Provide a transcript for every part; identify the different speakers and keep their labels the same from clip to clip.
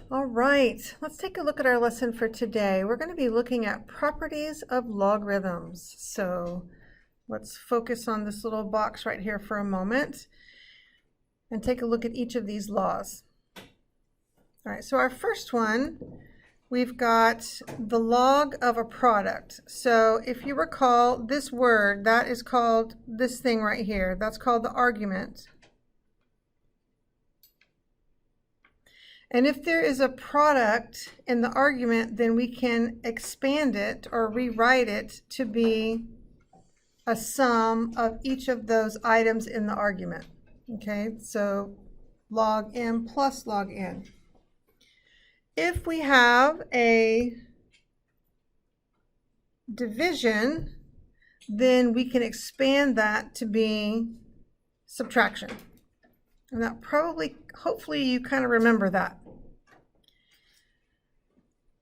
Speaker 1: All right, let's take a look at our lesson for today. We're going to be looking at properties of logarithms. So let's focus on this little box right here for a moment and take a look at each of these laws. All right, so our first one, we've got the log of a product. So if you recall this word, that is called this thing right here. That's called the argument. And if there is a product in the argument, then we can expand it or rewrite it to be a sum of each of those items in the argument. Okay, so log m plus log n. If we have a division, then we can expand that to be subtraction. And that probably, hopefully you kind of remember that.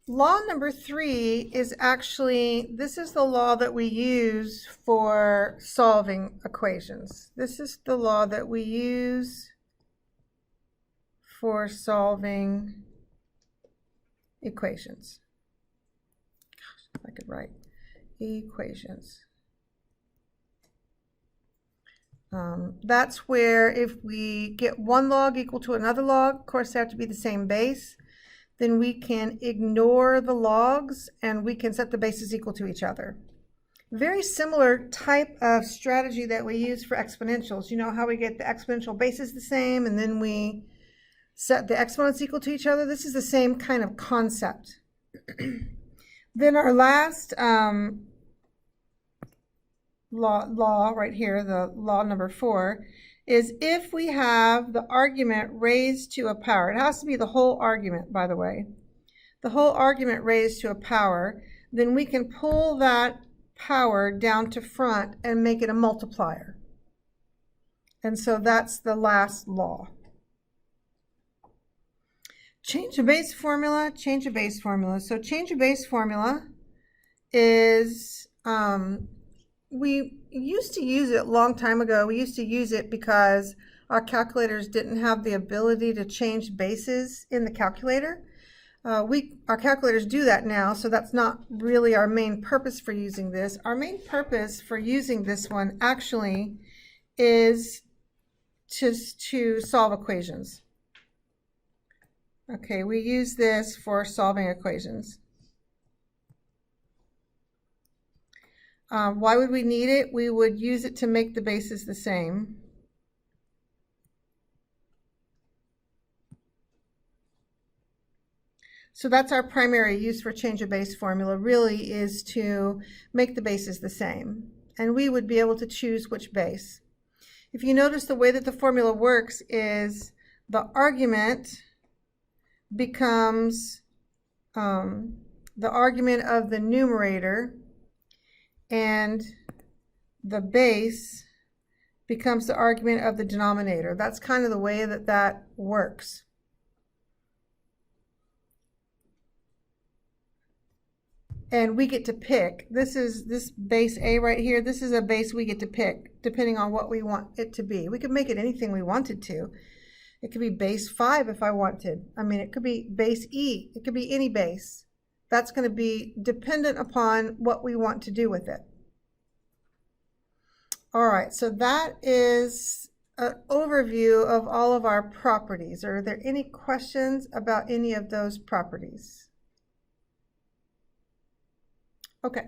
Speaker 1: Law number 3 is actually, this is the law that we use for solving equations. This is the law that we use for solving equations. Gosh, if I could write equations. That's where if we get one log equal to another log, of course they have to be the same base, then we can ignore the logs and we can set the bases equal to each other. Very similar type of strategy that we use for exponentials. You know how we get the exponential bases the same and then we set the exponents equal to each other? This is the same kind of concept. Then our last law right here, the law number 4, is if we have the argument raised to a power, it has to be the whole argument, by the way, the whole argument raised to a power, then we can pull that power down to front and make it a multiplier. And so that's the last law. Change of base formula, change of base formula. So change of base formula is, we used to use it a long time ago. We used to use it because our calculators didn't have the ability to change bases in the calculator. Our calculators do that now, so that's not really our main purpose for using this. Our main purpose for using this one actually is to solve equations. Okay, we use this for solving equations. Why would we need it? We would use it to make the bases the same. So that's our primary use for change of base formula, really is to make the bases the same. And we would be able to choose which base. If you notice, the way that the formula works is the argument becomes the argument of the numerator, and the base becomes the argument of the denominator. That's kind of the way that that works. And we get to pick. This base A right here, this is a base we get to pick depending on what we want it to be. We could make it anything we wanted to. It could be base 5 if I wanted. I mean, it could be base E. It could be any base. That's going to be dependent upon what we want to do with it. All right, so that is an overview of all of our properties. Are there any questions about any of those properties? Okay.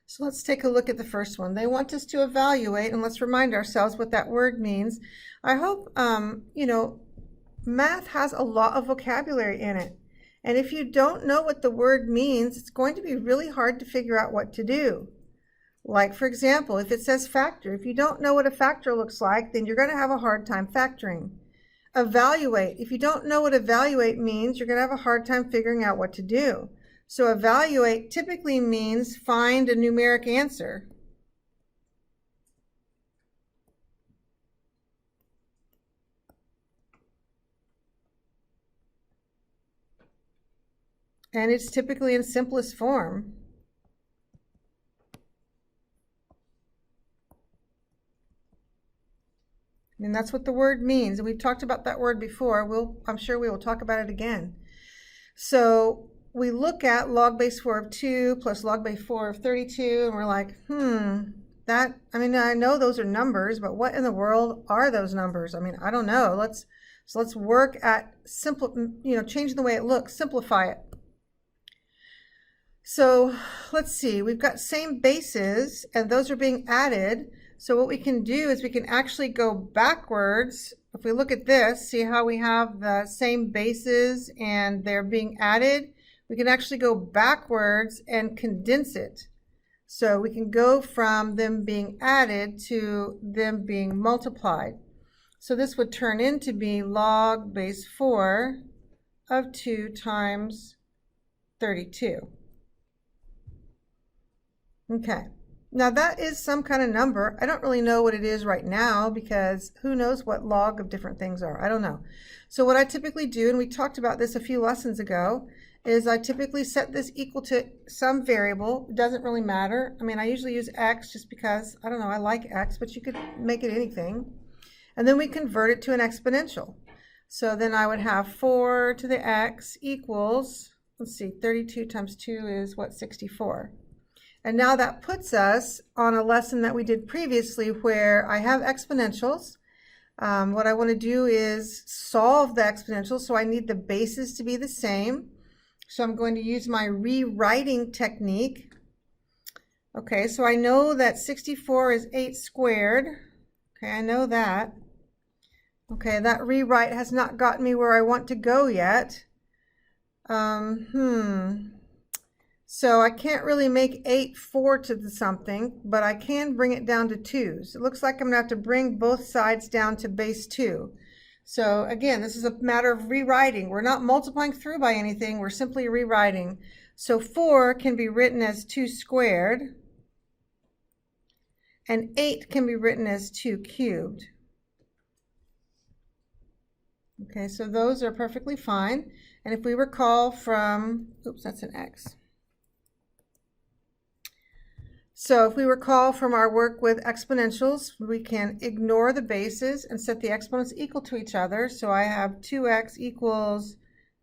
Speaker 1: So let's take a look at the first one. They want us to evaluate, and let's remind ourselves what that word means. I hope, you know, math has a lot of vocabulary in it. And if you don't know what the word means, it's going to be really hard to figure out what to do. Like, for example, if it says factor, if you don't know what a factor looks like, then you're going to have a hard time factoring. Evaluate. If you don't know what evaluate means, you're going to have a hard time figuring out what to do. So evaluate typically means find a numeric answer. And it's typically in simplest form. And that's what the word means. And we've talked about that word before. I'm sure we will talk about it again. So we look at log base 4 of 2 plus log base 4 of 32, and we're like, I mean, I know those are numbers, but what in the world are those numbers? I mean, I don't know. Let's work at changing the way it looks, simplify it. So let's see, we've got same bases, and those are being added. So what we can do is we can actually go backwards. If we look at this, see how we have the same bases and they're being added? We can actually go backwards and condense it. So we can go from them being added to them being multiplied. So this would turn into be log base 4 of 2 times 32. Okay. Now that is some kind of number. I don't really know what it is right now because who knows what log of different things are. I don't know. So what I typically do, and we talked about this a few lessons ago, is I typically set this equal to some variable. It doesn't really matter. I mean, I usually use x just because, I don't know, I like x, but you could make it anything. And then we convert it to an exponential. So then I would have 4 to the x equals, let's see, 32 times 2 is what, 64. And now that puts us on a lesson that we did previously where I have exponentials. What I want to do is solve the exponential, so I need the bases to be the same. So I'm going to use my rewriting technique. Okay, so I know that 64 is 8 squared. Okay, I know that. Okay, that rewrite has not gotten me where I want to go yet. So I can't really make 8 4 to the something, but I can bring it down to 2s. It looks like I'm going to have to bring both sides down to base 2. So again, this is a matter of rewriting. We're not multiplying through by anything. We're simply rewriting. So 4 can be written as 2 squared, and 8 can be written as 2 cubed. Okay, so those are perfectly fine. And if we recall from, oops, that's an x. So if we recall from our work with exponentials, we can ignore the bases and set the exponents equal to each other. So I have 2x equals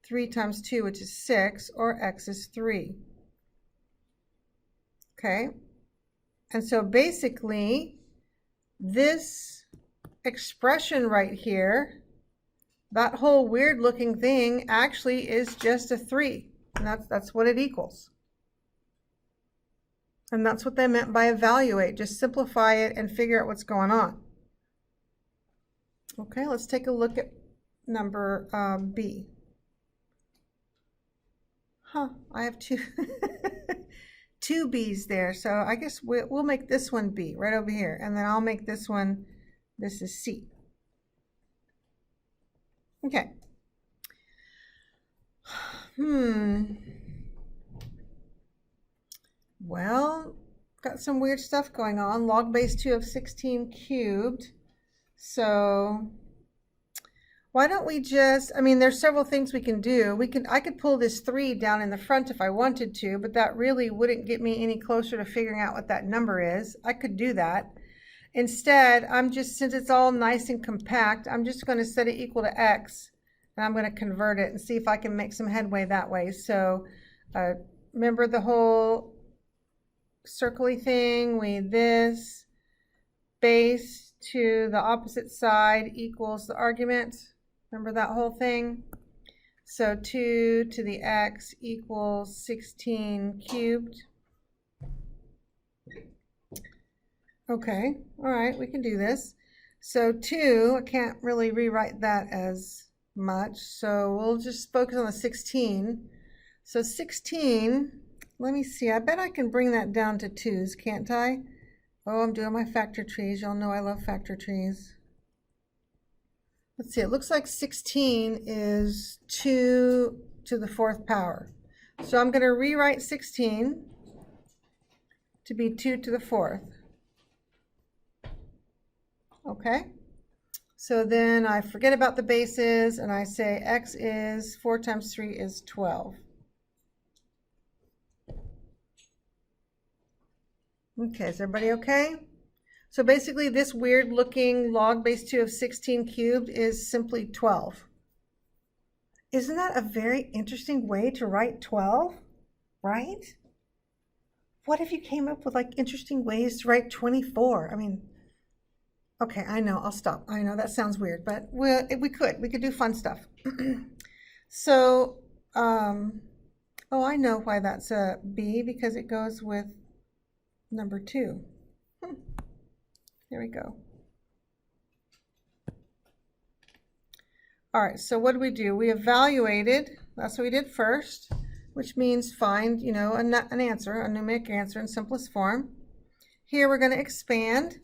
Speaker 1: 3 times 2, which is 6, or x is 3. Okay, and so basically this expression right here, that whole weird looking thing actually is just a 3, and that's what it equals. And that's what they meant by evaluate. Just simplify it and figure out what's going on. Okay, let's take a look at number B. I have two B's there. So I guess we'll make this one B right over here. And then I'll make this one, this is C. Okay. Well, got some weird stuff going on. Log base 2 of 16 cubed. So why don't we just, I mean, there's several things we can do. I could pull this 3 down in the front if I wanted to, but that really wouldn't get me any closer to figuring out what that number is. I could do that. Instead, since it's all nice and compact, I'm just going to set it equal to x, and I'm going to convert it and see if I can make some headway that way. So remember the whole circly thing, this base to the opposite side equals the argument. Remember that whole thing? So 2 to the x equals 16 cubed. Okay, all right, we can do this. So 2, I can't really rewrite that as much, so we'll just focus on the 16. So 16, let me see, I bet I can bring that down to 2's, can't I? Oh, I'm doing my factor trees. Y'all know I love factor trees. Let's see, it looks like 16 is 2 to the 4th power. So I'm going to rewrite 16 to be 2 to the 4th. Okay, so then I forget about the bases and I say x is 4 times 3 is 12. Okay, is everybody okay? So basically this weird looking log base 2 of 16 cubed is simply 12. Isn't that a very interesting way to write 12, right? What if you came up with like interesting ways to write 24? I mean, okay, I know, I'll stop. I know that sounds weird, but we could do fun stuff. So, oh, I know why that's a B, because it goes with number 2. There we go. All right, so what do? We evaluated, that's what we did first, which means find, you know, an answer, a numeric answer in simplest form. Here we're going to expand.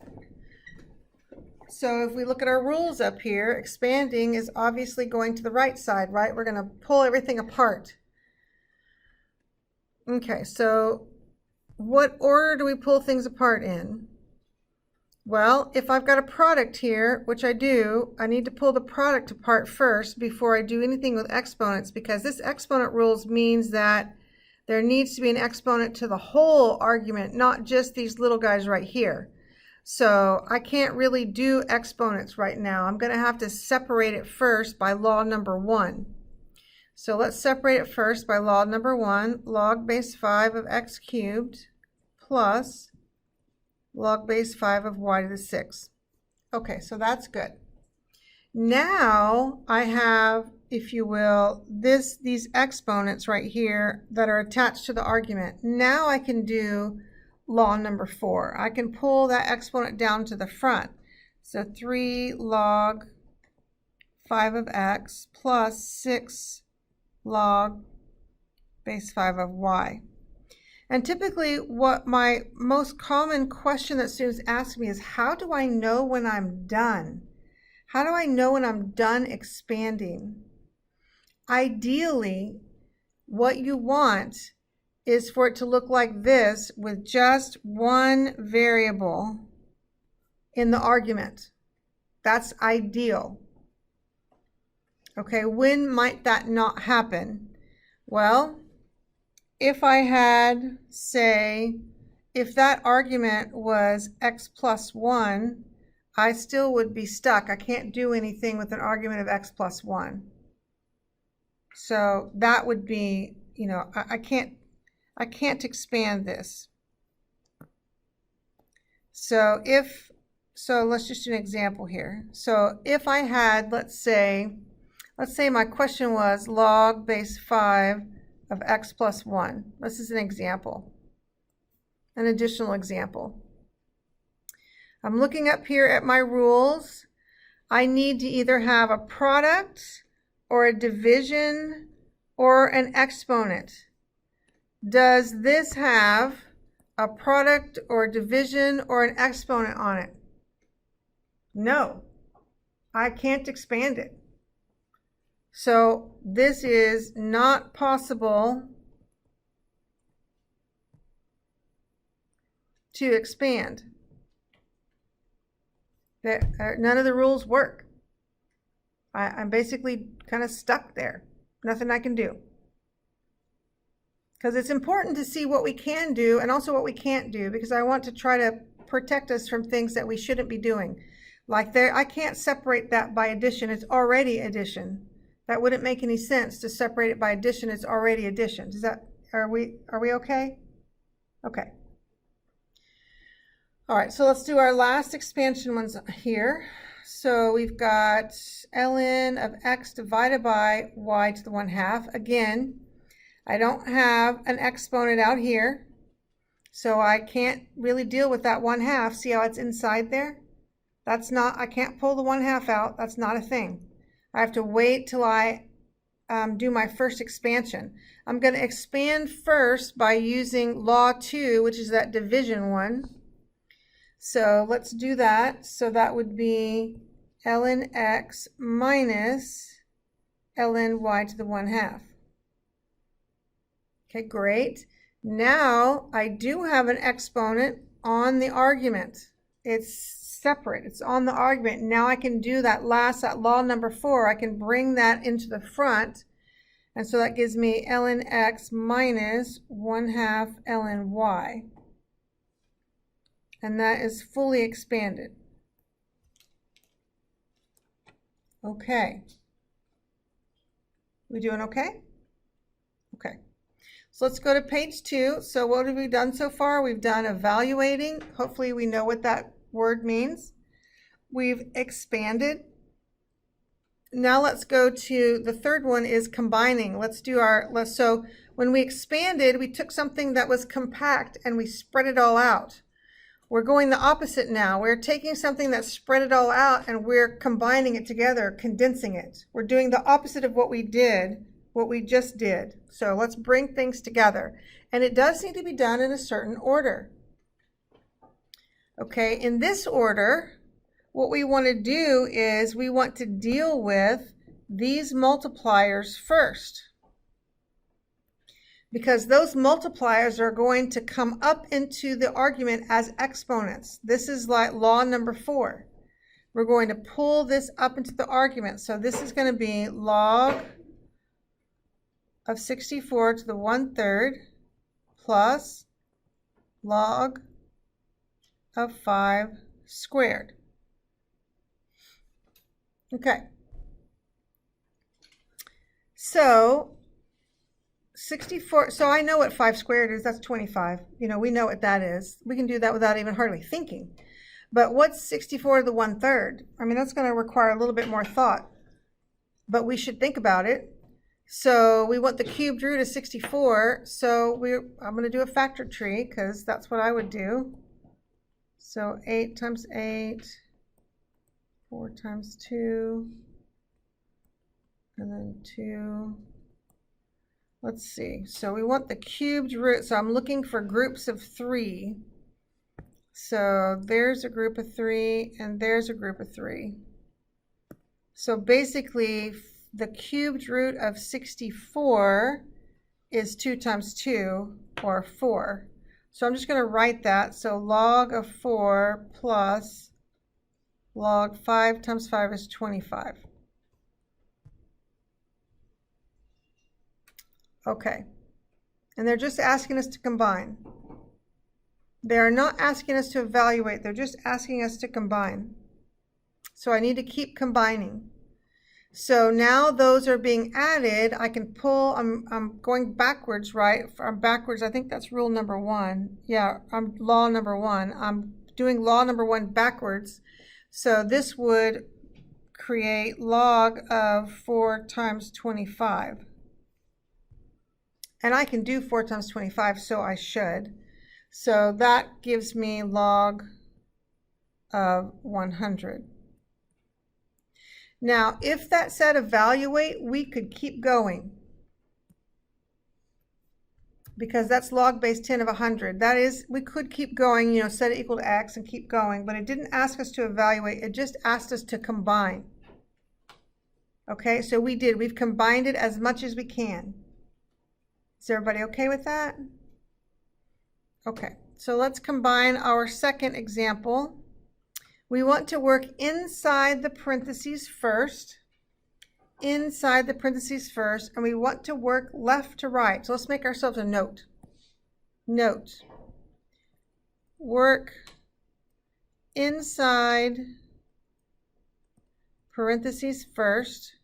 Speaker 1: So if we look at our rules up here, expanding is obviously going to the right side, right? We're going to pull everything apart. Okay, so what order do we pull things apart in? Well, if I've got a product here, which I do, I need to pull the product apart first before I do anything with exponents, because this exponent rules means that there needs to be an exponent to the whole argument, not just these little guys right here. So I can't really do exponents right now. I'm going to have to separate it first by law number 1. So let's separate it first by law number 1, log base 5 of x cubed plus log base 5 of y to the 6. Okay, so that's good. Now I have, if you will, these exponents right here that are attached to the argument. Now I can do law number 4. I can pull that exponent down to the front. So 3 log 5 of x plus 6 log base 5 of y. And typically what my most common question that students ask me is, how do I know when I'm done? How do I know when I'm done expanding? Ideally, what you want is for it to look like this with just one variable in the argument. That's ideal. Okay, when might that not happen? Well, if I had, say, if that argument was x plus 1, I still would be stuck. I can't do anything with an argument of x plus 1. So that would be, you know, I can't expand this. So let's just do an example here. So if I had, let's say my question was log base 5 of x plus 1. This is an example, an additional example. I'm looking up here at my rules. I need to either have a product or a division or an exponent. Does this have a product or a division or an exponent on it? No, I can't expand it. So this is not possible to expand. None of the rules work. I'm basically kind of stuck there. Nothing I can do. Because it's important to see what we can do and also what we can't do, because I want to try to protect us from things that we shouldn't be doing. Like I can't separate that by addition. It's already addition. That wouldn't make any sense to separate it by addition. It's already addition. Are we okay? Okay. All right, so let's do our last expansion ones here. So we've got ln of x divided by y to the 1/2. Again, I don't have an exponent out here, so I can't really deal with that 1/2. See how it's inside there? I can't pull the 1/2 out. That's not a thing. I have to wait till I do my first expansion. I'm going to expand first by using law 2, which is that division one. So let's do that. So that would be ln x minus ln y to the 1/2. Okay, great. Now I do have an exponent on the argument. It's separate. It's on the argument. That I can do that law number 4. I can bring that into the front. And so that gives me ln x minus 1/2 ln y. and that is fully expanded. Okay. We doing okay? Okay. So let's go to page 2. So what have we done so far? We've done evaluating. Hopefully we know what that word means. We've expanded. Now let's go to the third one is combining. So when we expanded, we took something that was compact and we spread it all out. We're going the opposite now. We're taking something that spread it all out and we're combining it together, condensing it. We're doing the opposite of what we just did. So let's bring things together. And it does need to be done in a certain order. Okay, in this order, what we want to do is we want to deal with these multipliers first, because those multipliers are going to come up into the argument as exponents. This is like law number 4. We're going to pull this up into the argument. So this is going to be log of 64 to the 1/3 plus log of 5 squared. Okay. So 64, so I know what 5 squared is. That's 25. You know, we know what that is. We can do that without even hardly thinking. But what's 64 to the 1/3? I mean, that's going to require a little bit more thought. But we should think about it. So we want the cubed root of 64. So I'm going to do a factor tree because that's what I would do. So 8 times 8, 4 times 2, and then 2. Let's see. So we want the cubed root. So I'm looking for groups of 3. So there's a group of 3, and there's a group of 3. So basically, the cubed root of 64 is 2 times 2, or 4. So I'm just going to write that. So log of 4 plus log 5 times 5 is 25. Okay. And they're just asking us to combine. They are not asking us to evaluate. They're just asking us to combine. So I need to keep combining. So now those are being added. I can pull, I'm going backwards, right? I'm backwards. I think that's rule number 1. Yeah, law number 1. I'm doing law number 1 backwards. So this would create log of 4 times 25. And I can do 4 times 25, so I should. So that gives me log of 100. Now, if that said evaluate, we could keep going, because that's log base 10 of 100. That is, we could keep going, you know, set it equal to x and keep going, but it didn't ask us to evaluate. It just asked us to combine. Okay, so we've combined it as much as we can. Is everybody okay with that? Okay, so let's combine our second example. We want to work inside the parentheses first. Inside the parentheses first, and we want to work left to right. So let's make ourselves a note. Note. Work inside parentheses first.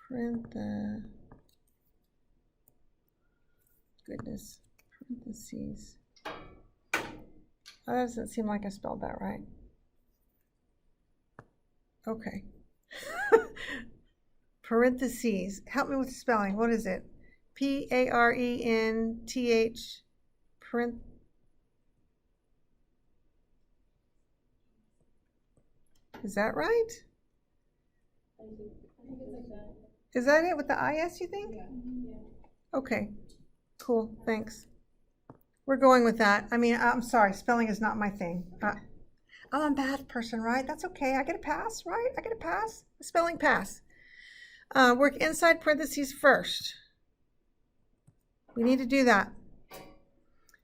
Speaker 1: Parentheses. Oh, that doesn't seem like I spelled that right. Okay. Parentheses. Help me with the spelling. What is it? P-A-R-E-N-T-H. Is that right? Is that it with the I-S, you think? Yeah. Okay. Cool. Thanks. We're going with that. I mean, I'm sorry. Spelling is not my thing. I'm a math person, right? That's okay. I get a pass, right? I get a pass. A spelling pass. Work inside parentheses first. We need to do that.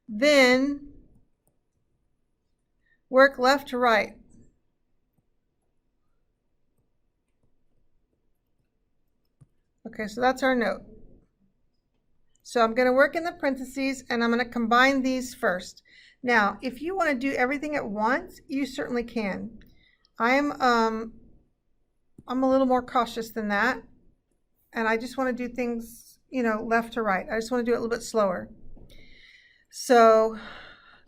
Speaker 1: Then work left to right. Okay, so that's our note. So I'm going to work in the parentheses, and I'm going to combine these first. Now, if you want to do everything at once, you certainly can. I'm a little more cautious than that, and I just want to do things, you know, left to right. I just want to do it a little bit slower. So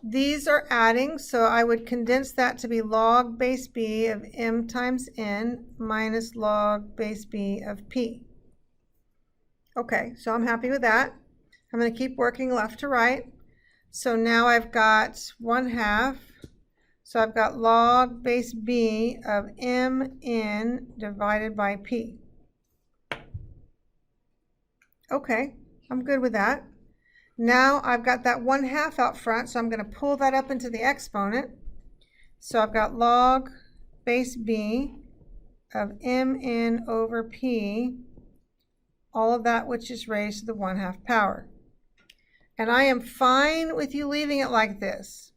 Speaker 1: these are adding, so I would condense that to be log base b of m times n minus log base b of p. Okay, so I'm happy with that. I'm going to keep working left to right. So now I've got 1/2. So I've got log base b of mn divided by p. Okay, I'm good with that. Now I've got that 1/2 out front, so I'm going to pull that up into the exponent. So I've got log base b of mn over p, all of that which is raised to the 1/2 power. And I am fine with you leaving it like this.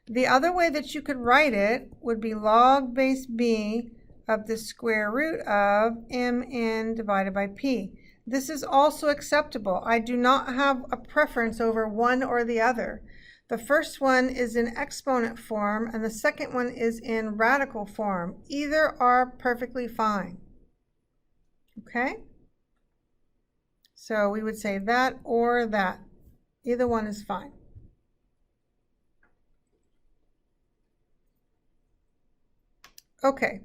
Speaker 1: The other way that you could write it would be log base b of the square root of mn divided by p. This is also acceptable. I do not have a preference over one or the other. The first one is in exponent form, and the second one is in radical form. Either are perfectly fine. Okay? So we would say that or that. Either one is fine. Okay.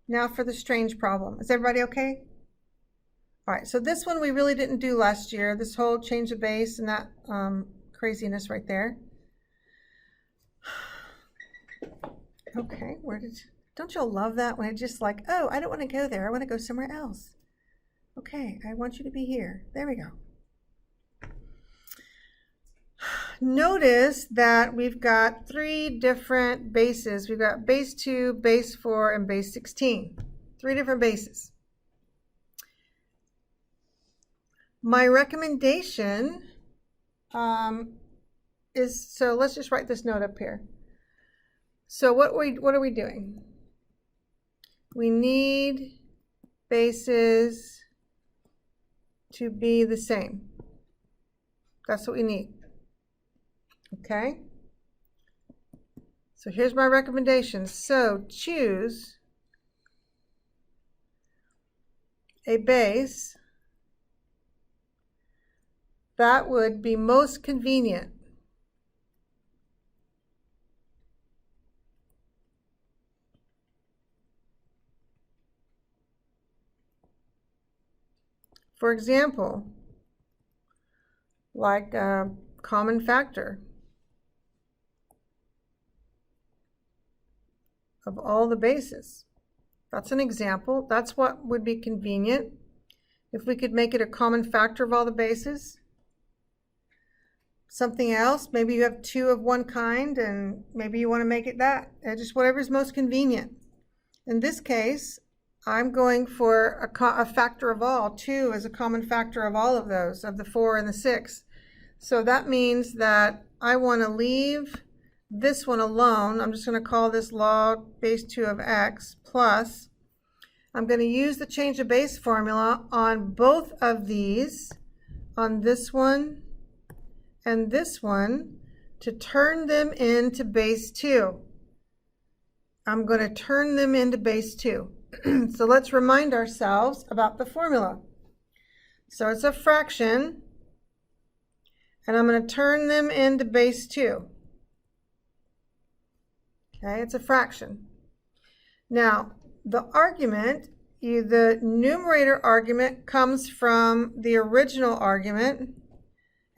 Speaker 1: Now for the strange problem. Is everybody okay? All right, so this one we really didn't do last year, this whole change of base and that craziness right there. Okay, don't y'all love that when it's just like, oh, I don't want to go there, I want to go somewhere else. Okay, I want you to be here. There we go. Notice that we've got 3 different bases. We've got base 2, base 4, and base 16. 3 different bases. My recommendation is, so let's just write this note up here. So what are we doing? We need bases to be the same. That's what we need. Okay? So here's my recommendation. So choose a base that would be most convenient. For example, like a common factor of all the bases. That's an example. That's what would be convenient. If we could make it a common factor of all the bases. Something else, maybe you have 2 of one kind and maybe you want to make it that. Just whatever is most convenient. In this case, I'm going for a factor of all. 2 is a common factor of all of those, of the 4 and the 6. So that means that I want to leave this one alone. I'm just going to call this log base 2 of x plus. I'm going to use the change of base formula on both of these, on this one and this one, to turn them into base 2. I'm going to turn them into base 2. So let's remind ourselves about the formula. So it's a fraction, and I'm going to turn them into base 2. Okay, it's a fraction. Now, the argument, the numerator argument comes from the original argument,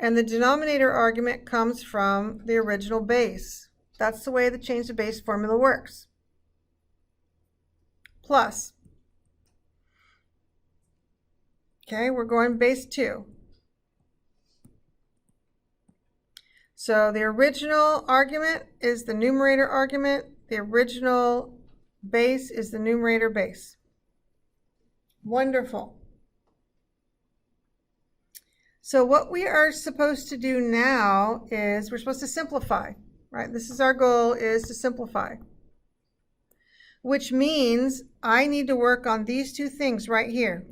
Speaker 1: and the denominator argument comes from the original base. That's the way the change of base formula works. Plus. Okay, we're going base 2. So the original argument is the numerator argument. The original base is the numerator base. Wonderful. So what we are supposed to do now is we're supposed to simplify, right? This is our goal, is to simplify. Which means I need to work on these 2 things right here.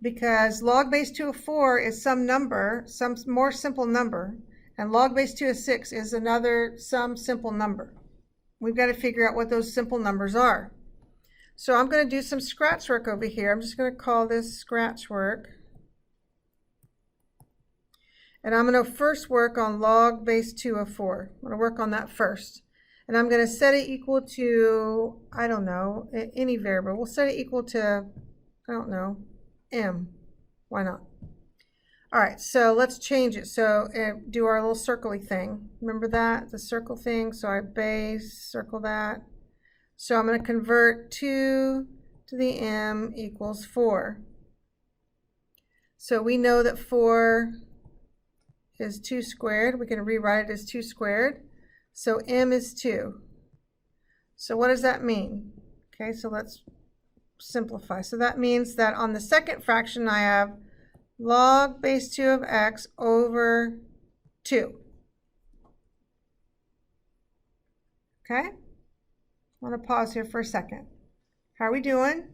Speaker 1: because log base 2 of 4 is some number, some more simple number, and log base 2 of 6 is some simple number. We've got to figure out what those simple numbers are. So I'm going to do some scratch work over here. I'm just going to call this scratch work. And I'm going to first work on log base 2 of 4. I'm going to work on that first. And I'm going to set it equal to, I don't know, any variable. We'll set it equal to, I don't know, m. Why not? All right, so let's change it. So do our little circly thing. Remember that, the circle thing? So I base, circle that. So I'm going to convert 2 to the m equals 4. So we know that 4 is 2 squared. We can rewrite it as 2 squared. So m is 2. So what does that mean? Okay, so let's simplify. So that means that on the second fraction I have log base 2 of x over 2. Okay? I want to pause here for a second. How are we doing?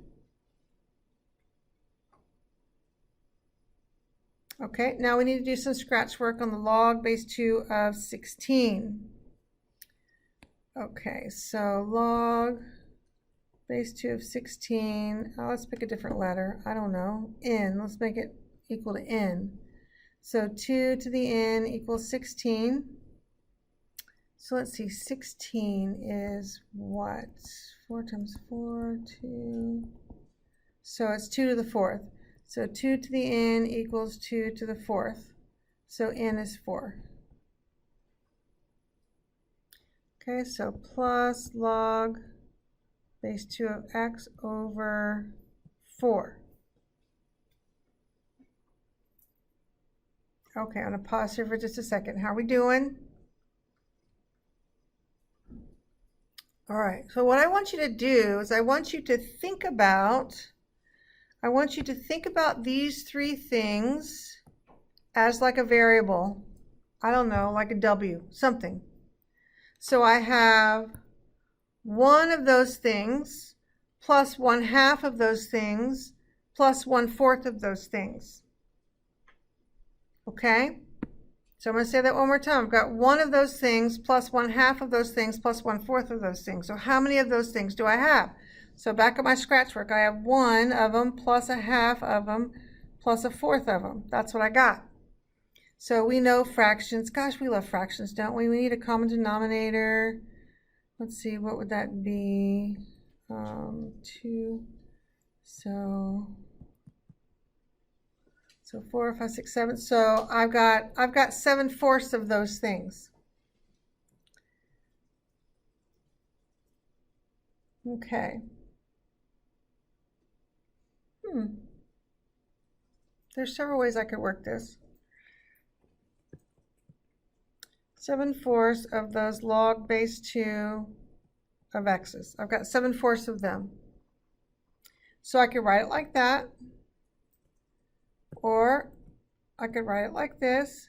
Speaker 1: Okay, now we need to do some scratch work on the log base 2 of 16. Okay, so log base 2 of 16, let's pick a different letter. I don't know, n. Let's make it equal to n. So 2 to the n equals 16. So let's see, 16 is what? 4 times 4, 2. So it's 2 to the 4th. So 2 to the n equals 2 to the 4th. So n is 4. Okay, so plus log base 2 of x over 4. Okay, I'm going to pause here for just a second. How are we doing? All right, so what I want you to do is I want you to think about these three things as like a variable. I don't know, like a w, something. So I have one of those things plus 1/2 of those things plus 1/4 of those things. Okay? So I'm going to say that one more time. I've got one of those things plus 1/2 of those things plus 1/4 of those things. So how many of those things do I have? So back at my scratch work, I have one of them plus 1/2 of them plus 1/4 of them. That's what I got. So we know fractions. Gosh, we love fractions, don't we? We need a common denominator. Let's see, what would that be? 2. So 4, 5, 6, 7. So I've got 7/4 of those things. Okay. There's several ways I could work this. 7/4 of those log base 2 of x's. I've got 7/4 of them. So I could write it like that, or I could write it like this.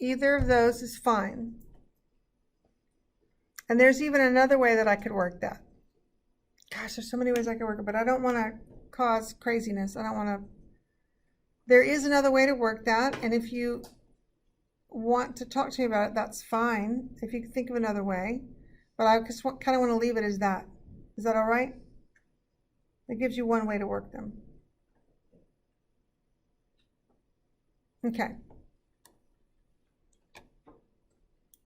Speaker 1: Either of those is fine. And there's even another way that I could work that. Gosh, there's so many ways I could work it, but I don't want to cause craziness. I don't want to. There is another way to work that, and if you want to talk to me about it, that's fine, if you can think of another way. But I just kind of want to leave it as that. Is that all right? It gives you one way to work them. Okay.